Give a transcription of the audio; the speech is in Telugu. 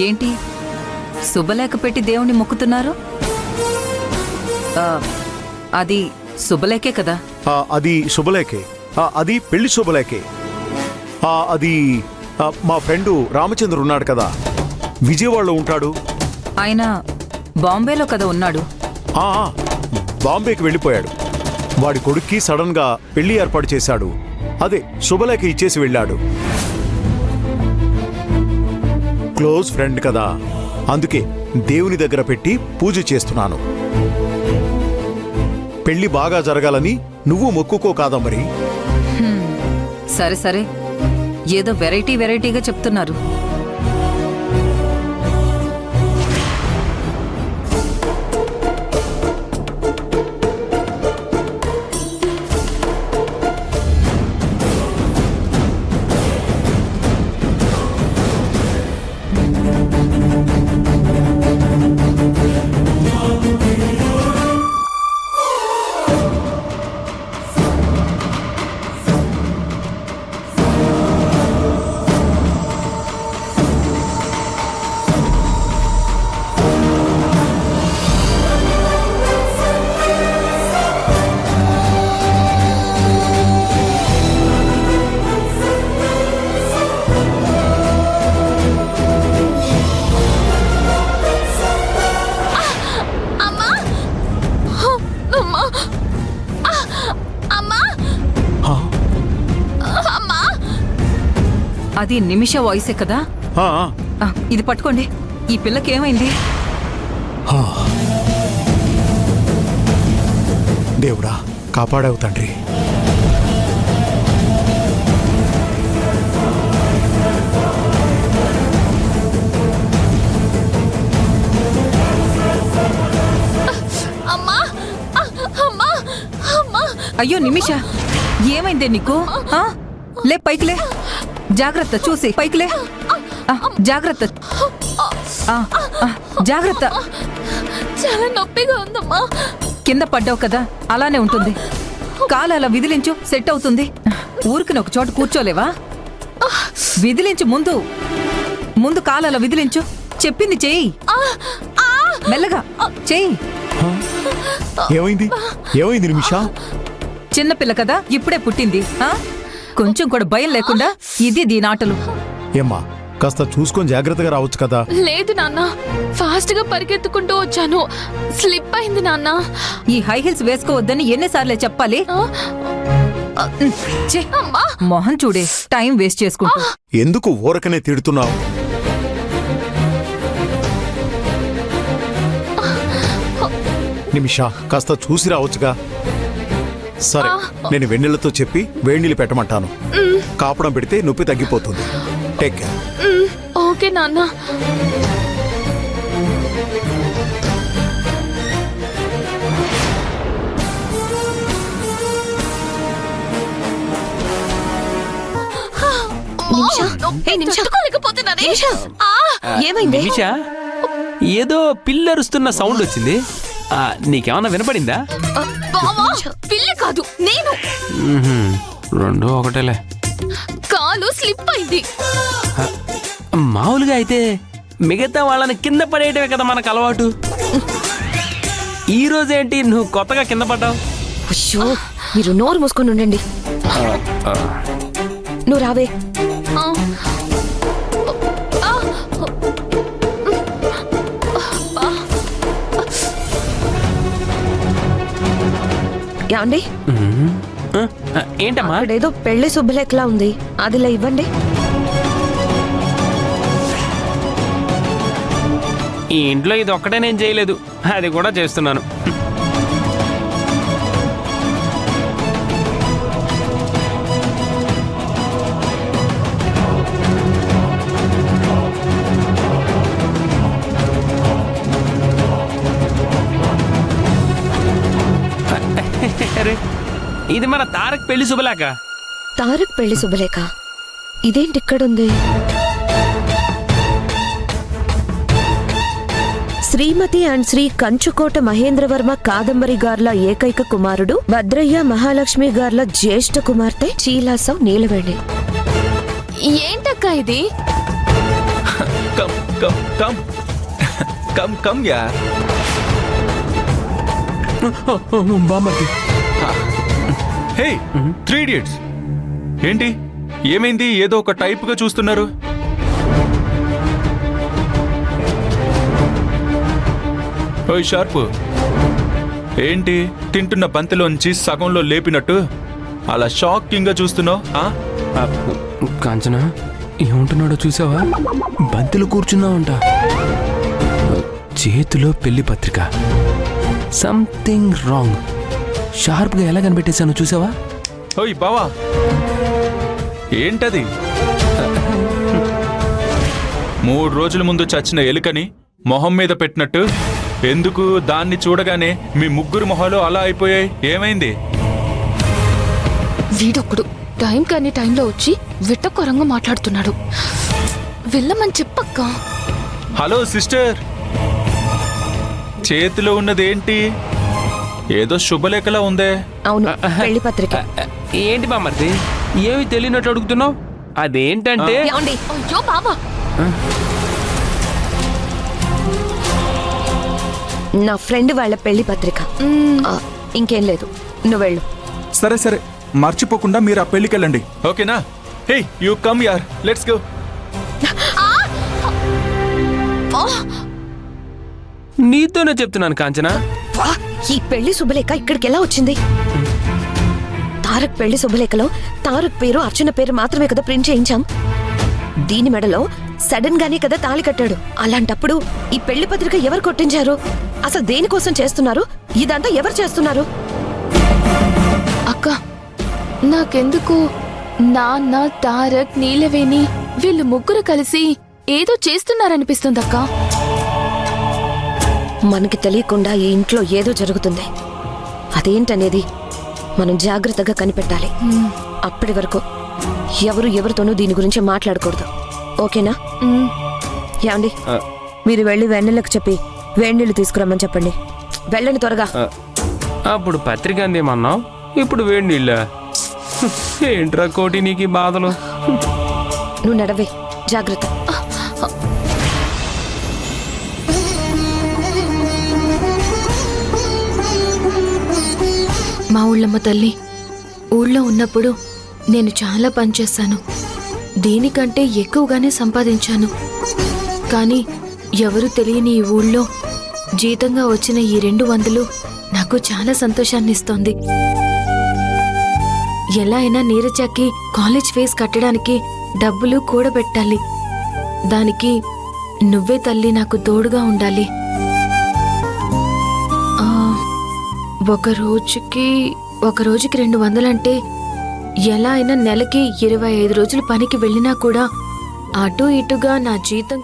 ఏంటి శుభలేఖ పెట్టి దేవుణ్ణి మొక్కుతున్నారు? అది శుభలేఖే కదా? అది శుభలేఖే. అది పెళ్లి శుభలేఖే. అది మా ఫ్రెండు రామచంద్ర ఉన్నాడు కదా, విజయవాడలో ఉంటాడు. ఆయన బాంబేలో కదా ఉన్నాడు? బాంబేకి వెళ్ళిపోయాడు. వాడి కొడుక్కి సడన్ గా పెళ్లి ఏర్పాటు చేశాడు. అదే శుభలేఖ ఇచ్చేసి వెళ్ళాడు. క్లోజ్ ఫ్రెండ్ కదా, అందుకే దేవుని దగ్గర పెట్టి పూజ చేస్తున్నాను. పెళ్లి బాగా జరగాలని నువ్వు మొక్కుకో కాదా మరి? సరే సరే, ఏదో వెరైటీగా చెప్తున్నారు. అది నిమిష వాయిసే కదా? ఇది పట్టుకోండి. ఈ పిల్లకి ఏమైంది? దేవుడా కాపాడావు తండ్రి. అయ్యో నిమిష, ఏమైందే నీకు? లే పైకిలే, జాగ్రత్త, చూసి పైకిలే, జాగ్రత్త, జాగ్రత్త. చాలా నొప్పిగా ఉందమ్మా. కింద పడ్డావు కదా, అలానే ఉంటుంది. కాలు అలా విదిలించు, సెట్ అవుతుంది. ఊరికి ఒక చోట కూర్చోలేవా? విదిలించు, ముందు కాలు అలా విదిలించు. చెప్పింది చెయ్యి, మెల్లగా చెయ్యి. ఏమైంది నిమిష? చిన్నపిల్ల కదా, ఇప్పుడే పుట్టింది. కొంచెం కూడా భయం లేకుండా ఇది దీని ఆటలు. ఏమ్మా, కాస్త చూసుకొని జాగ్రత్తగా రావచ్చు కదా. లేదు నాన్న, ఫాస్ట్ గా పరిగెత్తుకుంటూ వచ్చాను, స్లిప్ అయింది నాన్న. ఈ హై హిల్స్ వేసుకోవద్దని ఎన్నిసార్లే చెప్పాలి? మొహం చూడే, టైం వేస్ట్ చేసుకుంటా. ఎందుకు ఊరకనే తిడుతున్నావు? నిమిష, కాస్త చూసి రావచ్చుగా. సరే, నేను వెన్నెలతో చెప్పి వేడినీళ్ళు పెట్టమంటాను. కాపడం పెడితే నొప్పి తగ్గిపోతుంది. Take care. ఓకే నాన్న. ఏమైంది? ఏదో పిల్లరుస్తున్న సౌండ్ వచ్చింది. నీకేమన్నా వినపడిందా? పిల్ల కాదు, నేను. రెండు ఒకటేలే. కాలు స్లిప్ అయింది. మామూలుగా అయితే మిగతా వాళ్ళని కింద పడేయటమే కదా మనకు అలవాటు. ఈ రోజేంటి నువ్వు కొత్తగా కింద పడ్డావు? మీరు నోరు మూసుకొని ఉండండి. నువ్వు రావే. యాండి, ఏంటమ్మా? ఏదో పెళ్లి శుభలేఖలా ఉంది, అదిలా ఇవ్వండి. ఈ ఇంట్లో ఇది ఒక్కటే నేను చేయలేదు, అది కూడా చేస్తున్నాను. ఇది మన తారక్ పెళ్లి శుభలేఖ. తారక్ పెళ్లి శుభలేఖ ఇదేంటి ఇక్కడుంది? శ్రీమతి అండ్ శ్రీ కంచుకోట మహేంద్రవర్మ కాదంబరి గార్ల ఏకైక కుమారుడు, భద్రయ్య మహాలక్ష్మి గార్ల జ్యేష్ఠ కుమార్తె చీలాసవ్ నీలవేణి. ఏంటక్క ఇది? కమ్ కమ్ కమ్ యా బామ్మర్ది హే 3 ఇడియట్స్ ఏంటి ఏమైంది ఏదో ఒక టైప్గా చూస్తున్నారు ఓయ్ షార్ప్ ఏంటి తింటున్న బంతిలోంచి సగంలో లేపినట్టు అలా షాకింగ్గా చూస్తున్నావు కాంచన ఏముంటున్నాడో చూసావా బంతిలో కూర్చున్నావంట చేతిలో పెళ్లి పత్రిక సంథింగ్ రాంగ్ షార్ప్గా ఎలా కనిపెట్టేశాను చూసావా ఓయ్ బావా ఏంటది 3 రోజుల ముందు చచ్చిన ఎలుకని మొహం మీద పెట్టినట్టు ఎందుకు దాన్ని చూడగానే మీ ముగ్గురు మొహాలు అలా అయిపోయాయి ఏమైంది వీడొక్కడు టైం కానీ టైంలో వచ్చి విట్టకొరంగా మాట్లాడుతున్నాడు. వెళ్ళమని చెప్పక్క. హలో సిస్టర్ చేతిలో ఉన్నదేంటి ఏదో శుభలేఖలా ఉందే అవును పెళ్లి పత్రిక. ఏంటి బామ్మర్ది ఏమి తెలియనట్టు అడుగుతున్నావు అదేంటంటే ఏమండి? అయ్యో బావా, నా ఫ్రెండ్ వాళ్ళ పెళ్లి పత్రిక. ఇంకేం లేదు, నువ్వు వెళ్ళు. సరే సరే మర్చిపోకుండా మీరు ఆ పెళ్ళికెళ్ళండి ఓకేనా హే యూ కమ్ యార్ లెట్స్ గో నీతోనే చెప్తున్నాను కాంచన వా, ఈ పెళ్లి శుభలేఖ ఇక్కడికి ఎలా వచ్చింది? తారక్ పెళ్లి శుభలేఖలో తారక్ పేరు అర్చన పేరు మాత్రమే కదా ప్రింట్ చేయించాం. దీని మెడలో సడన్ గానే కదా తాళి కట్టాడు. అలాంటప్పుడు ఈ పెళ్లి పత్రిక ఎవరు కొట్టించారు? అసలు దేనికోసం చేస్తున్నారు? ఇదంతా ఎవరు చేస్తున్నారు? అక్క నాకెందుకు నాన్న తారక్ నీలవేణి వీళ్ళు ముగ్గురు కలిసి ఏదో చేస్తున్నారనిపిస్తుందక్క. మనకి తెలియకుండా ఈ ఇంట్లో ఏదో జరుగుతుంది. అదేంటనేది మనం జాగ్రత్తగా కనిపెట్టాలి. అప్పటి వరకు ఎవరు ఎవరితోనూ దీని గురించి మాట్లాడకూడదు, ఓకేనా? ఏమండి, మీరు వెళ్ళి వెన్నెలకు చెప్పి వేణీళ్ళు తీసుకురమ్మని చెప్పండి. వెళ్ళండి త్వరగా. అప్పుడు పత్రిక అందేమన్నావు, ఇప్పుడు వేడి నీళ్ళ. ఏంట్రా కోటి నీకు బాధలు. నువ్వు నడవే, జాగ్రత్త. మా ఊళ్ళమ్మ తల్లి, ఊళ్ళో ఉన్నప్పుడు నేను చాలా పనిచేశాను. దీనికంటే ఎక్కువగానే సంపాదించాను. కానీ ఎవరు తెలియని ఈ ఊళ్ళో జీతంగా వచ్చిన ఈ 200 నాకు చాలా సంతోషాన్ని ఇస్తోంది. ఎలా అయినా నీరజకి కాలేజ్ ఫీజు కట్టడానికి డబ్బులు కూడబెట్టాలి. దానికి నువ్వే తల్లి నాకు తోడుగా ఉండాలి. ఒక రోజుకి 200 అంటే ఎలా అయినా నెలకి 25 రోజులు పనికి వెళ్ళినా కూడా అటు ఇటుగా నా జీతం